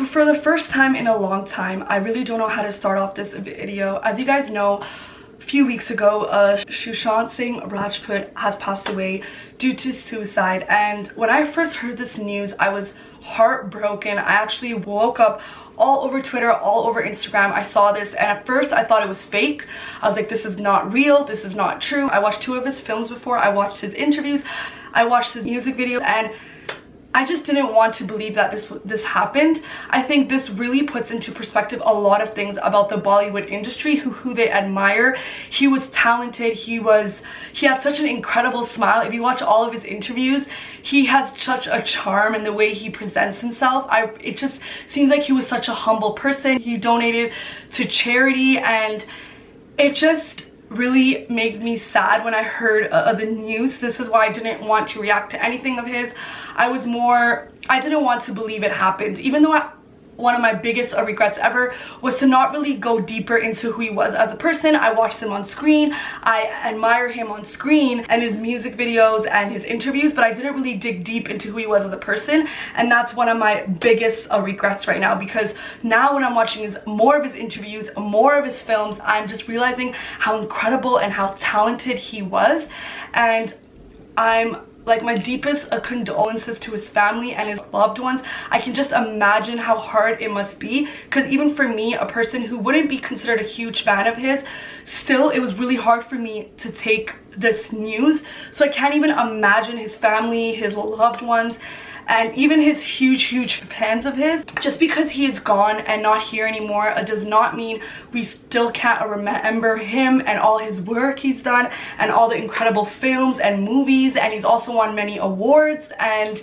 For the first time in a long time, I really don't know how to start off this video. As you guys know, a few weeks ago, Sushant Singh Rajput has passed away due to suicide. And when I first heard this news, I was heartbroken. I actually woke up all over Twitter, all over Instagram. I saw this, and at first I thought it was fake. I was like, this is not real, this is not true. I watched 2 of his films before. I watched his interviews, I watched his music videos, and I just didn't want to believe that this happened. I think this really puts into perspective a lot of things about the Bollywood industry, who they admire. He was talented, he had such an incredible smile. If you watch all of his interviews, he has such a charm in the way he presents himself. It just seems like he was such a humble person. He donated to charity, and it just really made me sad when I heard the news. This is why I didn't want to react to anything of his. I didn't want to believe it happened, even though one of my biggest regrets ever was to not really go deeper into who he was as a person. I watched him on screen, I admire him on screen and his music videos and his interviews, but I didn't really dig deep into who he was as a person. And that's one of my biggest regrets right now, because now when I'm watching more of his interviews, more of his films, I'm just realizing how incredible and how talented he was. And I'm like, my deepest condolences to his family and his loved ones. I can just imagine how hard it must be, because even for me, a person who wouldn't be considered a huge fan of his, still it was really hard for me to take this news. So I can't even imagine his family, his loved ones, and even his huge fans of his. Just because he is gone and not here anymore, it does not mean we still can't remember him and all his work he's done and all the incredible films and movies, and he's also won many awards. And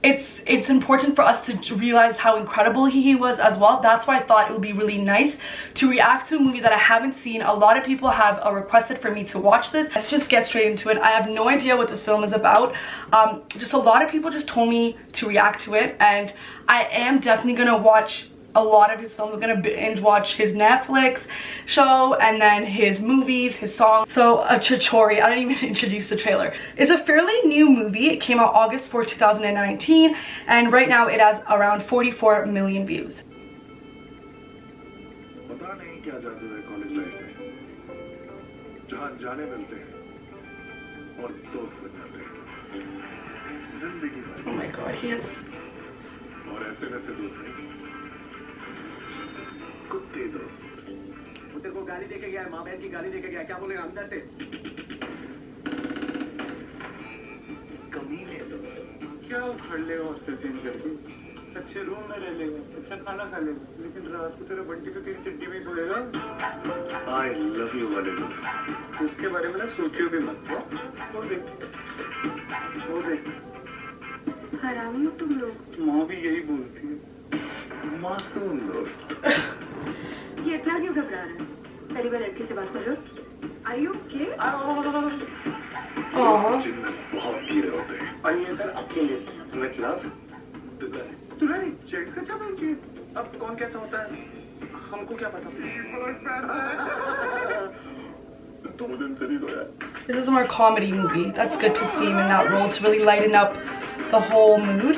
it's important for us to realize how incredible he was as well. That's why I thought it would be really nice to react to a movie that I haven't seen. A lot of people have requested for me to watch this. Let's just get straight into it. I have no idea what this film is about. Just a lot of people just told me to react to it, and I am definitely gonna watch a lot of his films. I'm gonna binge watch his Netflix show and then his movies, his songs. So Chhichhore, I didn't even introduce the trailer. It's a fairly new movie. It came out August 4, 2019, and right now it has around 44 million views. Oh my god, he is. कुत्ते दोस्त वो तेरे को गाली देके गया है, माँ बहन की गाली देके गया है, क्या बोलेगा अंदर से? कमीने दोस्त क्या उखड़ ले हॉस्टल चेंज करके अच्छे रूम में रह लेगा, अच्छा खाना खा लेगा, लेकिन रात को तेरा बंटी तो तेरी चिट्ठी में सोएगा। I love you वाले दोस्त उसके बारे में ना सोचियो भी मत। वो देख हरामी हो तुम लोग। माँ भी यही बोलती है। मासूम दोस्त। ये इतना क्यों घबरा रहा है? पहली बार लड़की से बात कर रहे हो? Are you okay? बहुत कीड़े होते हैं। और ये सर अकेले मतलब तुरा नहीं जेट का चावल की अब कौन कैसा होता है हमको क्या पता? तुम दिन से नहीं रोया। This is a more comedy movie. That's good to see him in that role, to really lighten up the whole mood.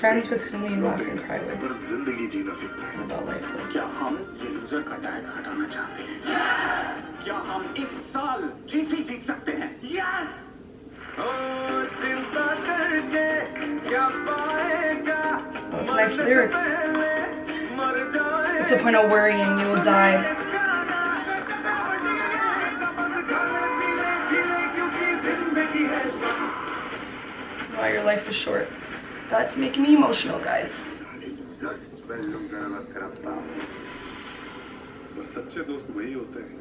Friends with whom you laugh and cry with. About life. क्या हम ये loser का tag हटाना चाहते हैं? क्या हम इस साल जीसी जीत सकते हैं? यस! चिंता करके क्या पाएगा? Oh, it's nice lyrics. What's the point of worrying? You will die. Why your life is short. That's making me emotional, guys. सच्चे दोस्त वही होते हैं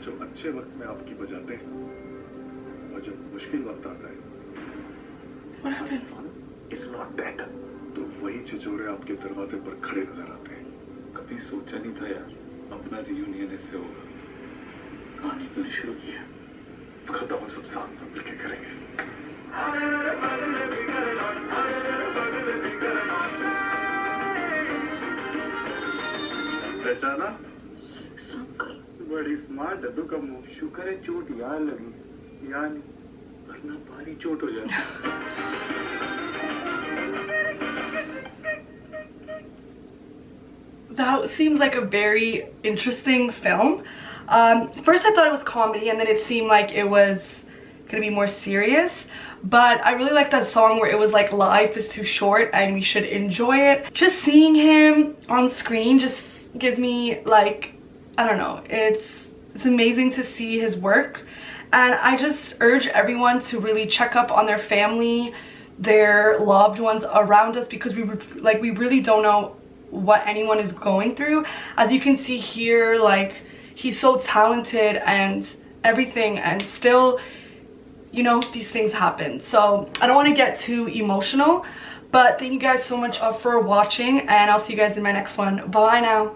जो अच्छे वक्त में आपकी बजाते हैं और जब मुश्किल वक्त आता है What happened? It's not that. तो वही छिछोरे आपके दरवाजे पर खड़े नजर आते हैं। कभी सोचा नहीं था यार अपना रियूनियन ऐसे होगा। कहानी तो शुरू की है, खत्म हम सब साथ में मिलकर करेंगे। पहचाना? बड़ी स्मार्ट है, दुका मुंह। शुक्र है चोट यार लगी, यार वरना भारी चोट हो जाती। that seems like a very interesting film. First I thought it was comedy, and then it seemed like it was gonna be more serious. But I really like that song where it was like, life is too short and we should enjoy it. Just seeing him on screen just gives me like, I don't know, it's amazing to see his work. And I just urge everyone to really check up on their family, their loved ones around us, because we really don't know what anyone is going through. As you can see here, like, he's so talented and everything, and still, you know, these things happen. So I don't want to get too emotional, but thank you guys so much for watching, and I'll see you guys in my next one. Bye now.